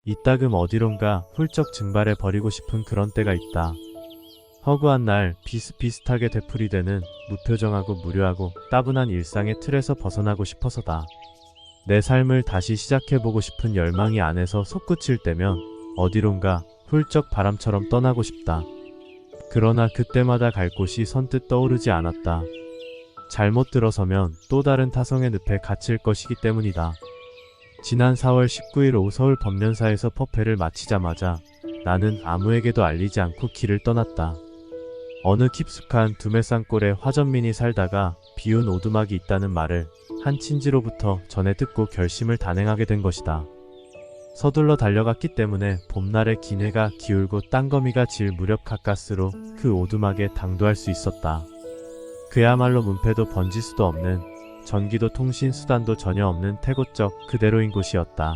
이따금 어디론가 훌쩍 증발해 버리고 싶은 그런 때가 있다. 허구한 날 비슷비슷하게 되풀이되는 무표정하고 무료하고 따분한 일상의 틀에서 벗어나고 싶어서다. 내 삶을 다시 시작해보고 싶은 열망이 안에서 솟구칠 때면 어디론가 훌쩍 바람처럼 떠나고 싶다. 그러나 그때마다 갈 곳이 선뜻 떠오르지 않았다. 잘못 들어서면 또 다른 타성의 늪에 갇힐 것이기 때문이다. 지난 4월 19일 오후 서울 법련사에서 법회를 마치자마자 나는 아무에게도 알리지 않고 길을 떠났다. 어느 깊숙한 두메산골에 화전민이 살다가 비운 오두막이 있다는 말을 한 친지로부터 전해 듣고 결심을 단행하게 된 것이다. 서둘러 달려갔기 때문에 봄날의 기내가 기울고 땅거미가 질 무렵 가까스로 그 오두막에 당도할 수 있었다. 그야말로 문패도 번지수도 없는, 전기도 통신 수단도 전혀 없는 태고적 그대로인 곳이었다.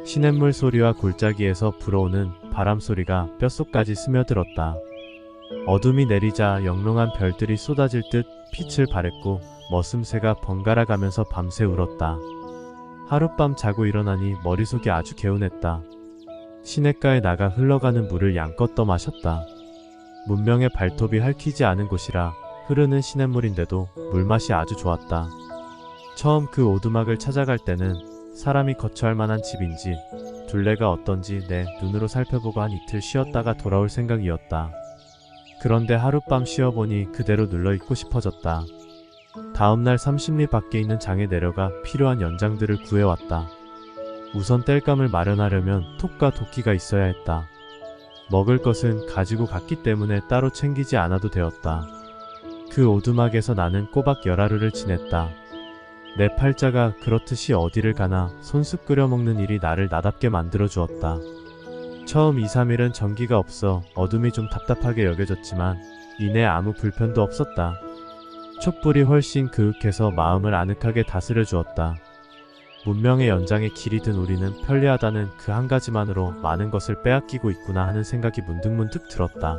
시냇물 소리와 골짜기에서 불어오는 바람 소리가 뼛속까지 스며들었다. 어둠이 내리자 영롱한 별들이 쏟아질 듯 빛을 발했고 머슴새가 번갈아 가면서 밤새 울었다. 하룻밤 자고 일어나니 머릿속이 아주 개운했다. 시냇가에 나가 흘러가는 물을 양껏 떠마셨다. 문명의 발톱이 핥히지 않은 곳이라 흐르는 시냇물인데도 물맛이 아주 좋았다. 처음 그 오두막을 찾아갈 때는 사람이 거처할 만한 집인지 둘레가 어떤지 내 눈으로 살펴보고 한 이틀 쉬었다가 돌아올 생각이었다. 그런데 하룻밤 쉬어보니 그대로 눌러있고 싶어졌다. 다음날 30리 밖에 있는 장에 내려가 필요한 연장들을 구해왔다. 우선 땔감을 마련하려면 톱과 도끼가 있어야 했다. 먹을 것은 가지고 갔기 때문에 따로 챙기지 않아도 되었다. 그 오두막에서 나는 꼬박 열하루를 지냈다. 내 팔자가 그렇듯이 어디를 가나 손수 끓여 먹는 일이 나를 나답게 만들어 주었다. 처음 2, 3일은 전기가 없어 어둠이 좀 답답하게 여겨졌지만 이내 아무 불편도 없었다. 촛불이 훨씬 그윽해서 마음을 아늑하게 다스려 주었다. 문명의 연장에 길이 든 우리는 편리하다는 그 한 가지만으로 많은 것을 빼앗기고 있구나 하는 생각이 문득문득 들었다.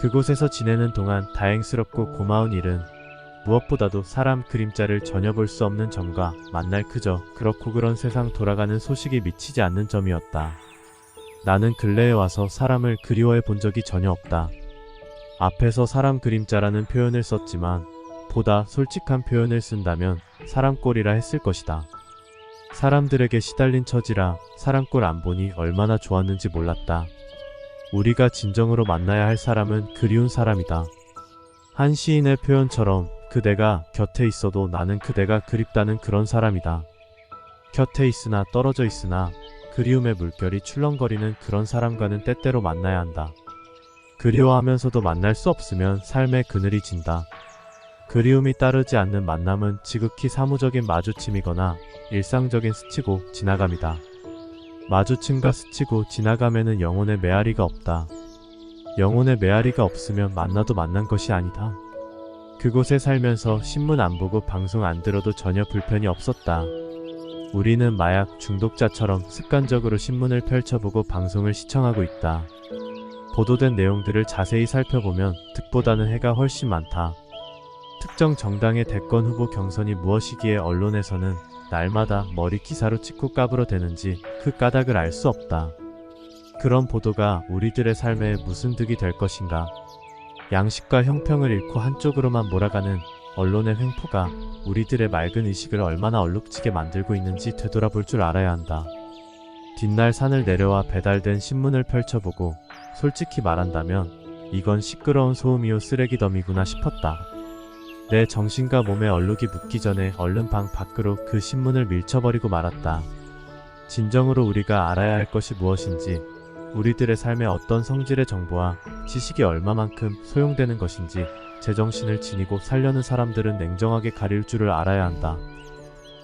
그곳에서 지내는 동안 다행스럽고 고마운 일은 무엇보다도 사람 그림자를 전혀 볼 수 없는 점과 만날 그저 그렇고 그런 세상 돌아가는 소식이 미치지 않는 점이었다. 나는 근래에 와서 사람을 그리워해 본 적이 전혀 없다. 앞에서 사람 그림자라는 표현을 썼지만 보다 솔직한 표현을 쓴다면 사람꼴이라 했을 것이다. 사람들에게 시달린 처지라 사람꼴 안 보니 얼마나 좋았는지 몰랐다. 우리가 진정으로 만나야 할 사람은 그리운 사람이다. 한 시인의 표현처럼 그대가 곁에 있어도 나는 그대가 그립다는 그런 사람이다. 곁에 있으나 떨어져 있으나 그리움의 물결이 출렁거리는 그런 사람과는 때때로 만나야 한다. 그리워하면서도 만날 수 없으면 삶의 그늘이 진다. 그리움이 따르지 않는 만남은 지극히 사무적인 마주침이거나 일상적인 스치고 지나감이다. 마주침과 스치고 지나감에는 영혼의 메아리가 없다. 영혼의 메아리가 없으면 만나도 만난 것이 아니다. 그곳에 살면서 신문 안 보고 방송 안 들어도 전혀 불편이 없었다. 우리는 마약 중독자처럼 습관적으로 신문을 펼쳐보고 방송을 시청하고 있다. 보도된 내용들을 자세히 살펴보면 득보다는 해가 훨씬 많다. 특정 정당의 대권 후보 경선이 무엇이기에 언론에서는 날마다 머리 기사로 찍고 까불어대는지 그 까닭을 알 수 없다. 그런 보도가 우리들의 삶에 무슨 득이 될 것인가. 양식과 형평을 잃고 한쪽으로만 몰아가는 언론의 횡포가 우리들의 맑은 의식을 얼마나 얼룩지게 만들고 있는지 되돌아볼 줄 알아야 한다. 뒷날 산을 내려와 배달된 신문을 펼쳐보고 솔직히 말한다면 이건 시끄러운 소음이요 쓰레기더미구나 싶었다. 내 정신과 몸에 얼룩이 묻기 전에 얼른 방 밖으로 그 신문을 밀쳐버리고 말았다. 진정으로 우리가 알아야 할 것이 무엇인지, 우리들의 삶에 어떤 성질의 정보와 지식이 얼마만큼 소용되는 것인지 제정신을 지니고 살려는 사람들은 냉정하게 가릴 줄을 알아야 한다.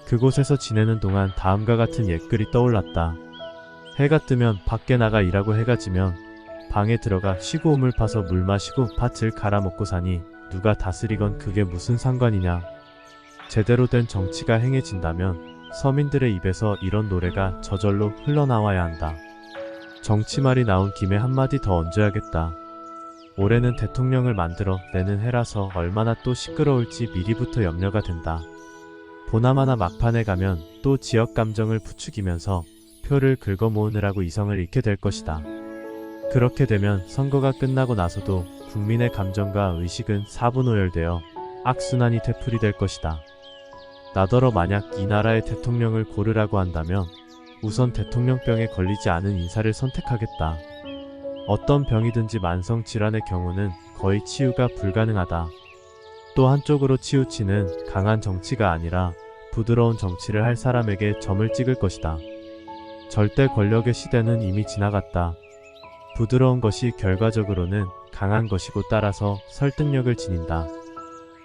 그곳에서 지내는 동안 다음과 같은 옛글이 떠올랐다. 해가 뜨면 밖에 나가 일하고 해가 지면 방에 들어가 쉬고 우물 파서 물 마시고 밭을 갈아먹고 사니 누가 다스리건 그게 무슨 상관이냐. 제대로 된 정치가 행해진다면 서민들의 입에서 이런 노래가 저절로 흘러나와야 한다. 정치말이 나온 김에 한마디 더 얹어야겠다. 올해는 대통령을 만들어 내는 해라서 얼마나 또 시끄러울지 미리부터 염려가 된다. 보나마나 막판에 가면 또 지역 감정을 부추기면서 표를 긁어 모으느라고 이성을 잃게 될 것이다. 그렇게 되면 선거가 끝나고 나서도 국민의 감정과 의식은 사분오열되어 악순환이 되풀이될 것이다. 나더러 만약 이 나라의 대통령을 고르라고 한다면 우선 대통령병에 걸리지 않은 인사를 선택하겠다. 어떤 병이든지 만성 질환의 경우는 거의 치유가 불가능하다. 또 한쪽으로 치우치는 강한 정치가 아니라 부드러운 정치를 할 사람에게 점을 찍을 것이다. 절대 권력의 시대는 이미 지나갔다. 부드러운 것이 결과적으로는 강한 것이고 따라서 설득력을 지닌다.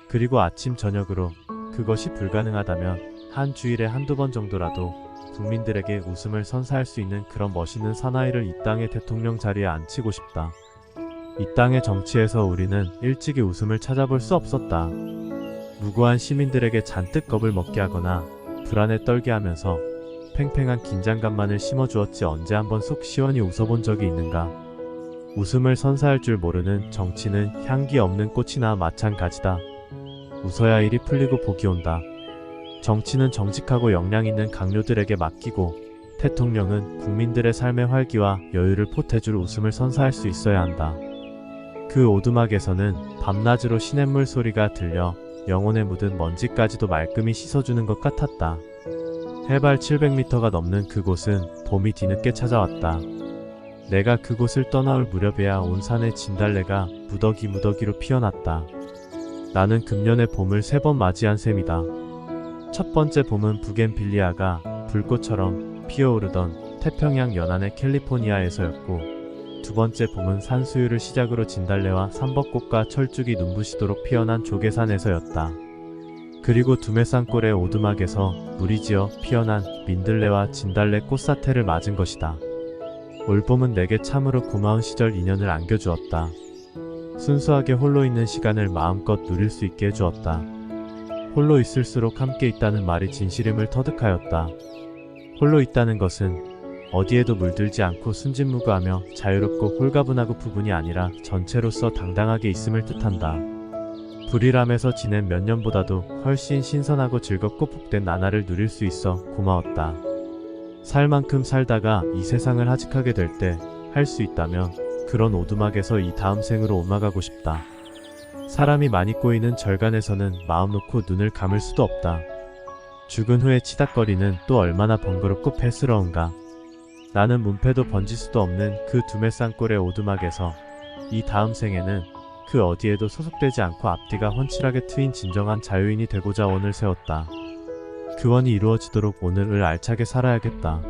그리고 아침 저녁으로 그것이 불가능하다면 한 주일에 한두 번 정도라도 국민들에게 웃음을 선사할 수 있는 그런 멋있는 사나이를 이 땅의 대통령 자리에 앉히고 싶다. 이 땅의 정치에서 우리는 일찍이 웃음을 찾아볼 수 없었다. 무고한 시민들에게 잔뜩 겁을 먹게 하거나 불안에 떨게 하면서 팽팽한 긴장감만을 심어주었지 언제 한번 속 시원히 웃어본 적이 있는가. 웃음을 선사할 줄 모르는 정치는 향기 없는 꽃이나 마찬가지다. 웃어야 일이 풀리고 복이 온다. 정치는 정직하고 역량 있는 강요들에게 맡기고 대통령은 국민들의 삶의 활기와 여유를 보태줄 웃음을 선사할 수 있어야 한다. 그 오두막에서는 밤낮으로 시냇물 소리가 들려 영혼에 묻은 먼지까지도 말끔히 씻어주는 것 같았다. 해발 700m가 넘는 그곳은 봄이 뒤늦게 찾아왔다. 내가 그곳을 떠나올 무렵에야 온 산의 진달래가 무더기무더기로 피어났다. 나는 금년의 봄을 3번 맞이한 셈이다. 첫 번째 봄은 부겐빌리아가 불꽃처럼 피어오르던 태평양 연안의 캘리포니아에서였고, 두 번째 봄은 산수유를 시작으로 진달래와 삼벚꽃과 철쭉이 눈부시도록 피어난 조계산에서였다. 그리고 두메산골의 오두막에서 무리지어 피어난 민들레와 진달래 꽃사태를 맞은 것이다. 올봄은 내게 참으로 고마운 시절 인연을 안겨주었다. 순수하게 홀로 있는 시간을 마음껏 누릴 수 있게 해주었다. 홀로 있을수록 함께 있다는 말이 진실임을 터득하였다. 홀로 있다는 것은 어디에도 물들지 않고 순진무구하며 자유롭고 홀가분하고 부분이 아니라 전체로서 당당하게 있음을 뜻한다. 불일함에서 지낸 몇 년보다도 훨씬 신선하고 즐겁고 복된 나날을 누릴 수 있어 고마웠다. 살 만큼 살다가 이 세상을 하직하게 될 때 할 수 있다면 그런 오두막에서 이 다음 생으로 옮아가고 싶다. 사람이 많이 꼬이는 절간에서는 마음 놓고 눈을 감을 수도 없다. 죽은 후에 치닥거리는 또 얼마나 번거롭고 패스러운가. 나는 문패도 번질 수도 없는 그 두메산골의 오두막에서 이 다음 생에는 그 어디에도 소속되지 않고 앞뒤가 훤칠하게 트인 진정한 자유인이 되고자 원을 세웠다. 그 원이 이루어지도록 오늘을 알차게 살아야겠다.